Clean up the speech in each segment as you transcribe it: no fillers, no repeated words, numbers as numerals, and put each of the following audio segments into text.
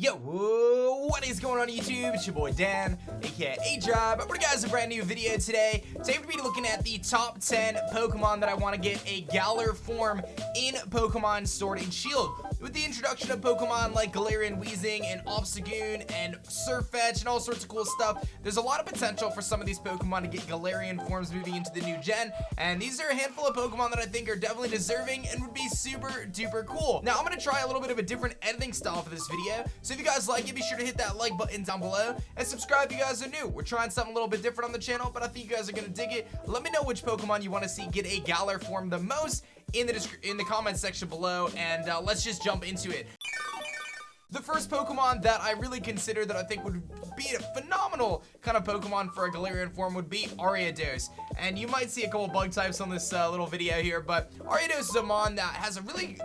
Yo, what is going on YouTube? It's your boy Dan, aka aDrive. I'm bringing you guys a brand new video today. Today we're going to be looking at the top 10 Pokemon that I want to get a Galar form in Pokemon Sword and Shield. With the introduction of Pokemon like Galarian Weezing and Obstagoon and Surfetch and all sorts of cool stuff, there's a lot of potential for some of these Pokemon to get Galarian forms moving into the new gen, and these are a handful of Pokemon that I think are definitely deserving and would be super duper cool. Now I'm going to try a little bit of a different editing style for this video, so if you guys like it, be sure to hit that like button down below and subscribe if you guys are new. We're trying something a little bit different on the channel, but I think you guys are going to dig it. Let me know which Pokemon you want to see get a Galar form the most in the comment section below, and let's just jump into it. The first Pokemon that I really consider that I think would be a phenomenal kind of Pokemon for a Galarian form would be Ariados. And you might see a couple bug types on this little video here, but Ariados is a mon that has a really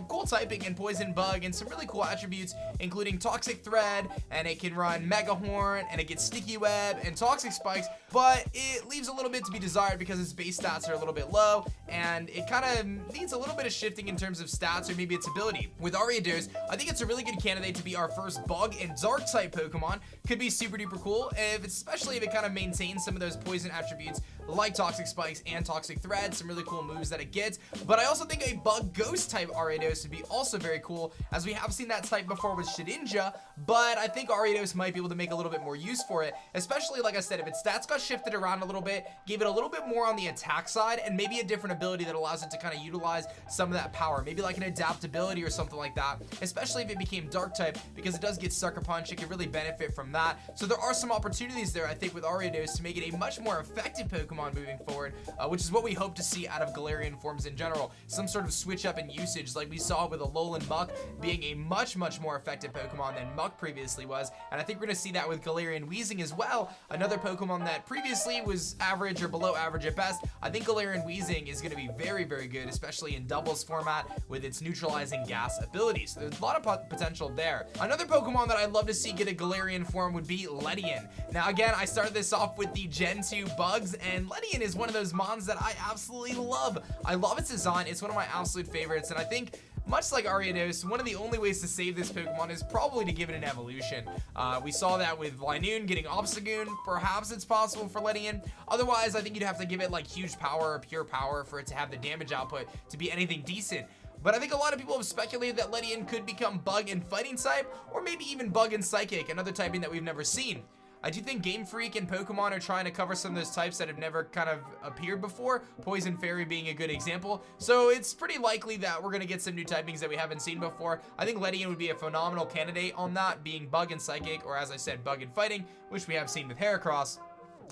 cool typing in Poison Bug and some really cool attributes, including Toxic Thread, and it can run Mega Horn, and it gets Sticky Web and Toxic Spikes, but it leaves a little bit to be desired because its base stats are a little bit low, and it kind of needs a little bit of shifting in terms of stats or maybe its ability. With Ariados, I think it's a really good candidate to be our first bug and dark type Pokemon. Could be super duper cool, especially if it kind of maintains some of those poison attributes like Toxic Spikes and Toxic Thread, some really cool moves that it gets. But I also think a bug ghost type Ariados would be also very cool, as we have seen that type before with Shedinja, but I think Ariados might be able to make a little bit more use for it, especially like I said, if its stats got shifted around a little bit, gave it a little bit more on the attack side, and maybe a different ability that allows it to kind of utilize some of that power, maybe like an adaptability or something like that, especially if it became dark type, because it does get Sucker Punch. It could really benefit from that. So there are some opportunities there, I think, with Ariados to make it a much more effective Pokemon moving forward, which is what we hope to see out of Galarian forms in general. Some sort of switch up in usage like we saw with Alola and Muck being a much more effective Pokemon than Muck previously was, and I think we're going to see that with Galarian Weezing as well, another Pokemon that previously was average or below average at best. I think Galarian Weezing is going to be very good, especially in doubles format with its neutralizing gas abilities. So there's a lot of potential there. Another Pokemon that I'd love to see get a Galarian form would be Ledian. Now again, I started this off with the Gen 2 bugs, and Ledian is one of those mons that I absolutely love. I love its design. It's one of my absolute favorites, and I think much like Ariados, one of the only ways to save this Pokemon is probably to give it an evolution. We saw that with Linoon getting Obstagoon. Perhaps it's possible for Ledian. Otherwise, I think you'd have to give it like huge power or pure power for it to have the damage output to be anything decent. But I think a lot of people have speculated that Ledian could become Bug and Fighting type, or maybe even Bug and Psychic, another typing that we've never seen. I do think Game Freak and Pokemon are trying to cover some of those types that have never kind of appeared before, Poison Fairy being a good example. So it's pretty likely that we're going to get some new typings that we haven't seen before. I think Ledian would be a phenomenal candidate on that, being Bug and Psychic, or as I said, Bug and Fighting, which we have seen with Heracross.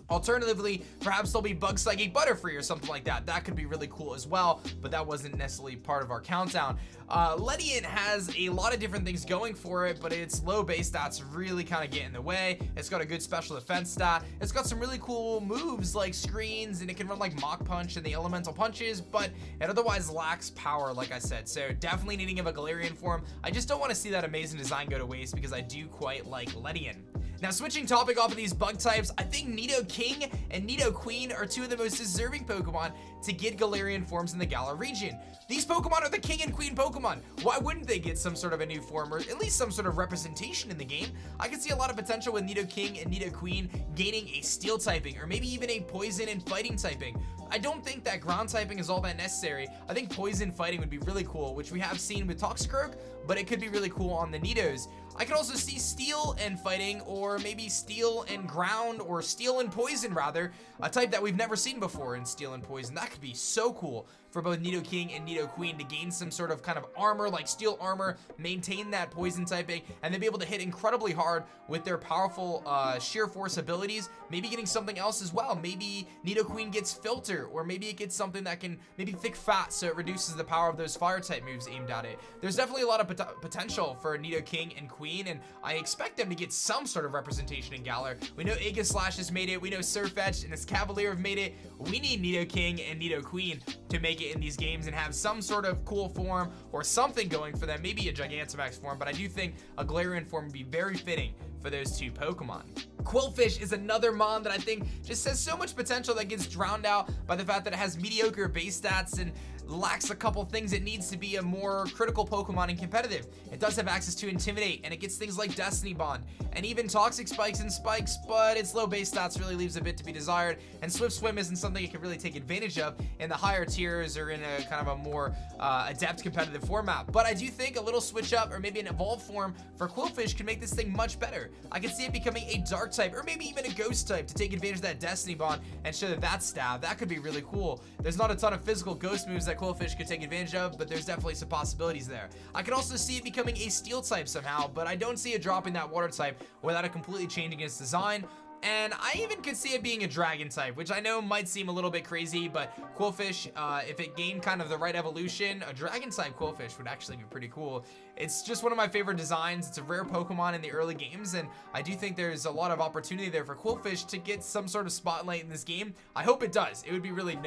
Alternatively, perhaps there'll be Bug Psychic Butterfree or something like that. That could be really cool as well, but that wasn't necessarily part of our countdown. Ledian has a lot of different things going for it, but its low base stats really kind of get in the way. It's got a good special defense stat. It's got some really cool moves like screens, and it can run like Mach Punch and the elemental punches, but it otherwise lacks power, like I said. So definitely needing of a Galarian form. I just don't want to see that amazing design go to waste, because I do quite like Ledian. Now, switching topic off of these bug types, I think Nidoking and Nidoqueen are two of the most deserving Pokemon to get Galarian forms in the Galar region. These Pokemon are the King and Queen Pokemon. Why wouldn't they get some sort of a new form, or at least some sort of representation in the game? I can see a lot of potential with Nidoking and Nidoqueen gaining a Steel typing, or maybe even a Poison and Fighting typing. I don't think that ground typing is all that necessary. I think Poison Fighting would be really cool, which we have seen with Toxicroak, but it could be really cool on the Nidos. I could also see Steel and Fighting, or maybe Steel and Ground, or Steel and Poison rather, a type that we've never seen before in Steel and Poison. That could be so cool for both Nidoking and Nidoqueen to gain some sort of kind of armor, like Steel armor, maintain that Poison typing, and then be able to hit incredibly hard with their powerful sheer force abilities. Maybe getting something else as well. Maybe Nidoqueen gets Filter, or maybe it gets something that can maybe Thick Fat, so it reduces the power of those fire type moves aimed at it. There's definitely a lot of potential for Nidoking and Queen, and I expect them to get some sort of representation in Galar. We know Aegislash has made it, we know Surfetch and his Cavalier have made it. We need Nidoking and Nidoqueen to make it in these games and have some sort of cool form or something going for them, maybe a Gigantamax form, but I do think a Galarian form would be very fitting for those two Pokemon. Qwilfish is another mon that I think just has so much potential that gets drowned out by the fact that it has mediocre base stats and lacks a couple things it needs to be a more critical Pokemon in competitive. It does have access to Intimidate, and it gets things like Destiny Bond, and even Toxic Spikes and Spikes, but its low base stats really leaves a bit to be desired, and Swift Swim isn't something it can really take advantage of in the higher tiers or in a kind of a more adept competitive format. But I do think a little switch up or maybe an evolved form for Qwilfish can make this thing much better. I can see it becoming a dark type or maybe even a ghost type to take advantage of that Destiny Bond and show that stab. That could be really cool. There's not a ton of physical ghost moves that Qwilfish could take advantage of, but there's definitely some possibilities there. I can also see it becoming a steel type somehow, but I don't see it dropping that water type without it completely changing its design. And I even could see it being a dragon type, which I know might seem a little bit crazy, but Qwilfish, if it gained kind of the right evolution, a dragon type Qwilfish would actually be pretty cool. It's just one of my favorite designs. It's a rare Pokemon in the early games, and I do think there's a lot of opportunity there for Qwilfish to get some sort of spotlight in this game. I hope it does. It would be really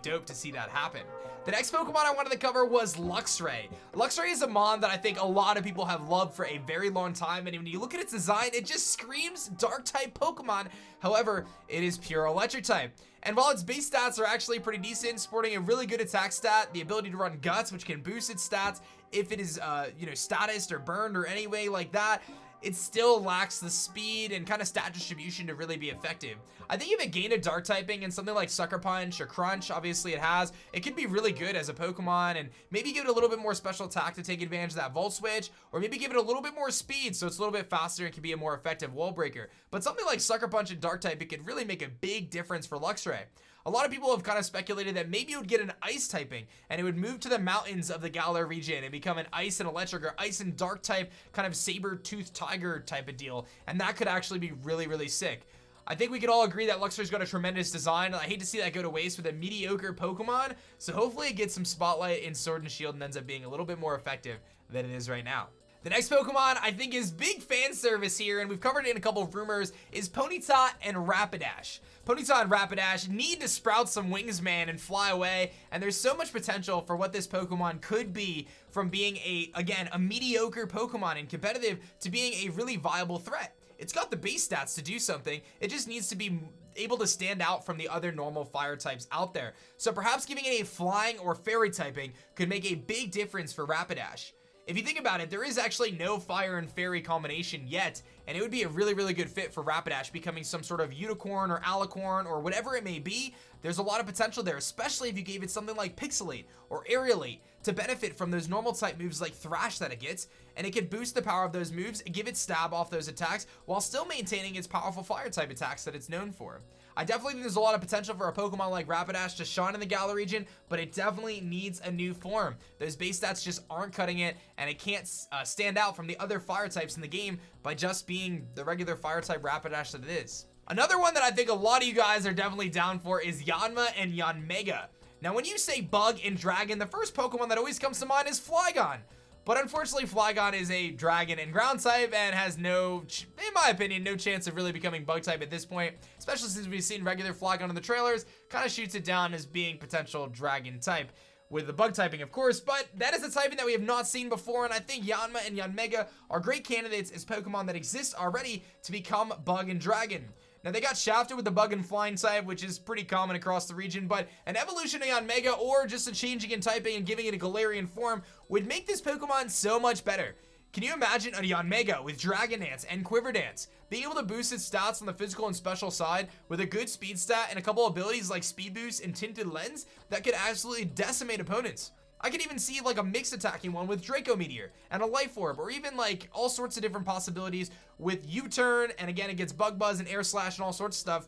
dope to see that happen. The next Pokemon I wanted to cover was Luxray. Luxray is a mon that I think a lot of people have loved for a very long time, and when you look at its design, it just screams dark type Pokemon. However, it is pure electric type. And while its base stats are actually pretty decent, sporting a really good attack stat, the ability to run Guts, which can boost its stats if it is, statused or burned or any way like that, it still lacks the speed and kind of stat distribution to really be effective. I think if it gained a dark typing and something like Sucker Punch or Crunch, obviously it could be really good as a Pokemon, and maybe give it a little bit more special attack to take advantage of that Volt Switch, or maybe give it a little bit more speed so it's a little bit faster and can be a more effective wall breaker. But something like Sucker Punch and dark type, it could really make a big difference for Luxray. A lot of people have kind of speculated that maybe it would get an ice typing and it would move to the mountains of the Galar region and become an ice and electric or ice and dark type kind of saber-toothed tiger type of deal, and that could actually be really, really sick. I think we can all agree that Luxray's got a tremendous design. I hate to see that go to waste with a mediocre Pokemon, so hopefully it gets some spotlight in Sword and Shield and ends up being a little bit more effective than it is right now. The next Pokemon I think is big fan service here, and we've covered it in a couple of rumors, is Ponyta and Rapidash. Ponyta and Rapidash need to sprout some wings, man, and fly away, and there's so much potential for what this Pokemon could be, from being a mediocre Pokemon in competitive to being a really viable threat. It's got the base stats to do something, it just needs to be able to stand out from the other normal fire types out there. So perhaps giving it a flying or fairy typing could make a big difference for Rapidash. If you think about it, there is actually no fire and fairy combination yet, and it would be a really, really good fit for Rapidash becoming some sort of unicorn or alicorn or whatever it may be. There's a lot of potential there, especially if you gave it something like Pixelate or Aerialate to benefit from those normal type moves like Thrash that it gets, and it could boost the power of those moves and give it stab off those attacks while still maintaining its powerful fire type attacks that it's known for. I definitely think there's a lot of potential for a Pokemon like Rapidash to shine in the Galar region, but it definitely needs a new form. Those base stats just aren't cutting it, and it can't stand out from the other fire types in the game by just being the regular fire type Rapidash that it is. Another one that I think a lot of you guys are definitely down for is Yanma and Yanmega. Now, when you say bug and dragon, the first Pokemon that always comes to mind is Flygon. But unfortunately, Flygon is a dragon and ground type and has no, in my opinion, no chance of really becoming bug type at this point, especially since we've seen regular Flygon in the trailers, kind of shoots it down as being potential dragon type, with the bug typing, of course, but that is a typing that we have not seen before, and I think Yanma and Yanmega are great candidates as Pokemon that exist already to become bug and dragon. Now, they got shafted with the bug and flying type, which is pretty common across the region, but an evolution of Yanmega or just a changing in typing and giving it a Galarian form would make this Pokemon so much better. Can you imagine a Yanmega with Dragon Dance and Quiver Dance, being able to boost its stats on the physical and special side with a good speed stat and a couple abilities like Speed Boost and Tinted Lens that could absolutely decimate opponents? I could even see like a mixed attacking one with Draco Meteor and a Life Orb, or even like all sorts of different possibilities with U-Turn, and again it gets Bug Buzz and Air Slash and all sorts of stuff.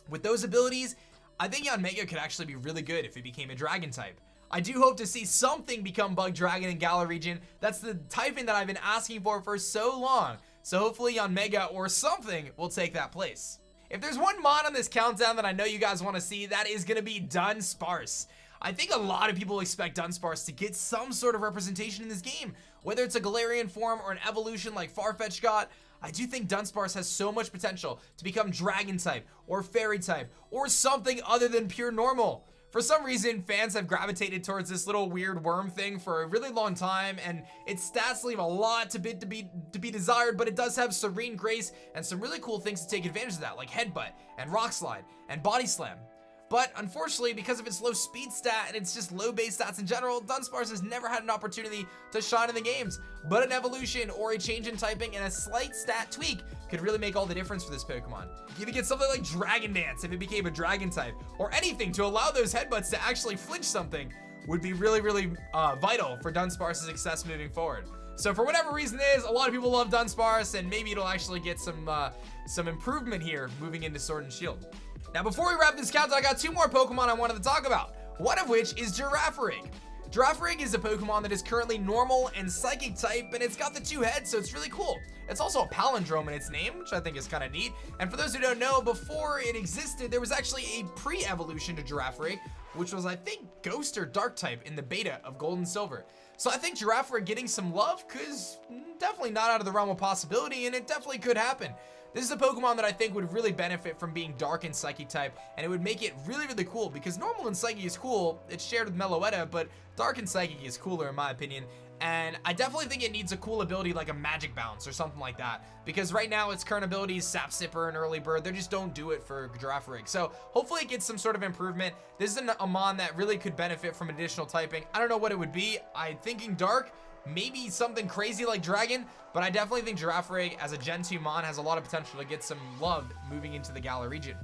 With those abilities, I think Yanmega could actually be really good if it became a dragon type. I do hope to see something become Bug Dragon in Galar region. That's the typing that I've been asking for so long. So hopefully Yanmega or something will take that place. If there's one mod on this countdown that I know you guys want to see, that is going to be Dunsparce. I think a lot of people expect Dunsparce to get some sort of representation in this game. Whether it's a Galarian form or an evolution like Farfetch'd got, I do think Dunsparce has so much potential to become Dragon type or Fairy type or something other than pure normal. For some reason, fans have gravitated towards this little weird worm thing for a really long time, and its stats leave a lot to be desired, but it does have Serene Grace and some really cool things to take advantage of that, like Headbutt and Rock Slide and Body Slam. But unfortunately, because of its low speed stat and it's just low base stats in general, Dunsparce has never had an opportunity to shine in the games. But an evolution or a change in typing and a slight stat tweak could really make all the difference for this Pokemon. You could get something like Dragon Dance if it became a Dragon type, or anything to allow those headbutts to actually flinch something would be really, really vital for Dunsparce's success moving forward. So for whatever reason it is, a lot of people love Dunsparce, and maybe it'll actually get some improvement here moving into Sword and Shield. Now, before we wrap this countdown, I got 2 more Pokemon I wanted to talk about, one of which is Girafarig. Girafarig is a Pokemon that is currently normal and psychic type, and it's got the 2 heads, so it's really cool. It's also a palindrome in its name, which I think is kind of neat. And for those who don't know, before it existed, there was actually a pre-evolution to Girafarig, which was, I think, Ghost or Dark type in the beta of Gold and Silver. So I think Girafarig getting some love is definitely not out of the realm of possibility, and it definitely could happen. This is a Pokemon that I think would really benefit from being Dark and Psychic type, and it would make it really, really cool, because Normal and Psychic is cool, it's shared with Meloetta, but Dark and Psychic is cooler in my opinion, and I definitely think it needs a cool ability like a Magic Bounce or something like that, because right now its current abilities, Sap Sipper and Early Bird, they just don't do it for Girafarig. So hopefully it gets some sort of improvement. This is a Mon that really could benefit from additional typing. I don't know what it would be. I'm thinking Dark, maybe something crazy like Dragon, but I definitely think Girafarig as a Gen 2 Mon has a lot of potential to get some love moving into the Galar region.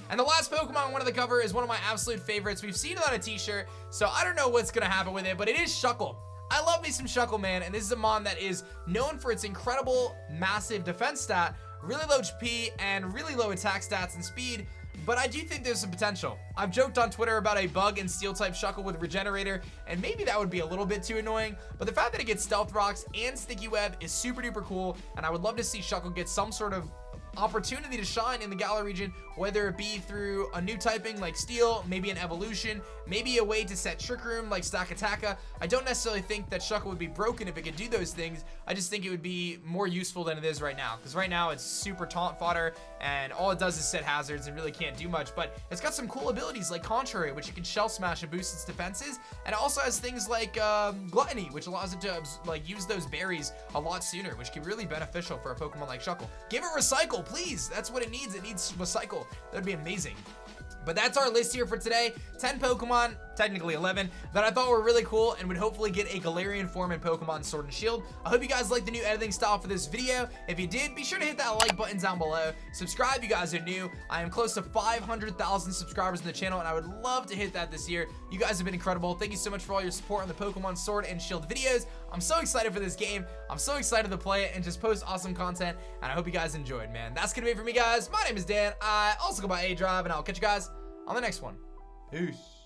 And the last Pokemon I wanted to cover is one of my absolute favorites. We've seen it on a t-shirt, so I don't know what's gonna happen with it, but it is Shuckle. I love me some Shuckle, man, and this is a Mon that is known for its incredible, massive defense stat, really low HP, and really low attack stats and speed, but I do think there's some potential. I've joked on Twitter about a bug in Steel-type Shuckle with Regenerator, and maybe that would be a little bit too annoying, but the fact that it gets Stealth Rocks and Sticky Web is super duper cool, and I would love to see Shuckle get some sort of opportunity to shine in the Galar region, whether it be through a new typing like Steel, maybe an evolution, maybe a way to set Trick Room like Stakataka. I don't necessarily think that Shuckle would be broken if it could do those things. I just think it would be more useful than it is right now, because right now it's super taunt fodder and all it does is set hazards and really can't do much, but it's got some cool abilities like Contrary, which it can Shell Smash and boost its defenses, and it also has things like Gluttony, which allows it to like use those berries a lot sooner, which can be really beneficial for a Pokemon like Shuckle. Give it Recycle, please. That's what it needs. It needs Recycle. That'd be amazing. But that's our list here for today. 10 Pokemon, technically 11, that I thought were really cool and would hopefully get a Galarian form in Pokemon Sword and Shield. I hope you guys liked the new editing style for this video. If you did, be sure to hit that like button down below. Subscribe if you guys are new. I am close to 500,000 subscribers in the channel, and I would love to hit that this year. You guys have been incredible. Thank you so much for all your support on the Pokemon Sword and Shield videos. I'm so excited for this game. I'm so excited to play it and just post awesome content, and I hope you guys enjoyed, man. That's gonna be it for me, guys. My name is Dan. I also go by aDrive, and I'll catch you guys on the next one. Peace.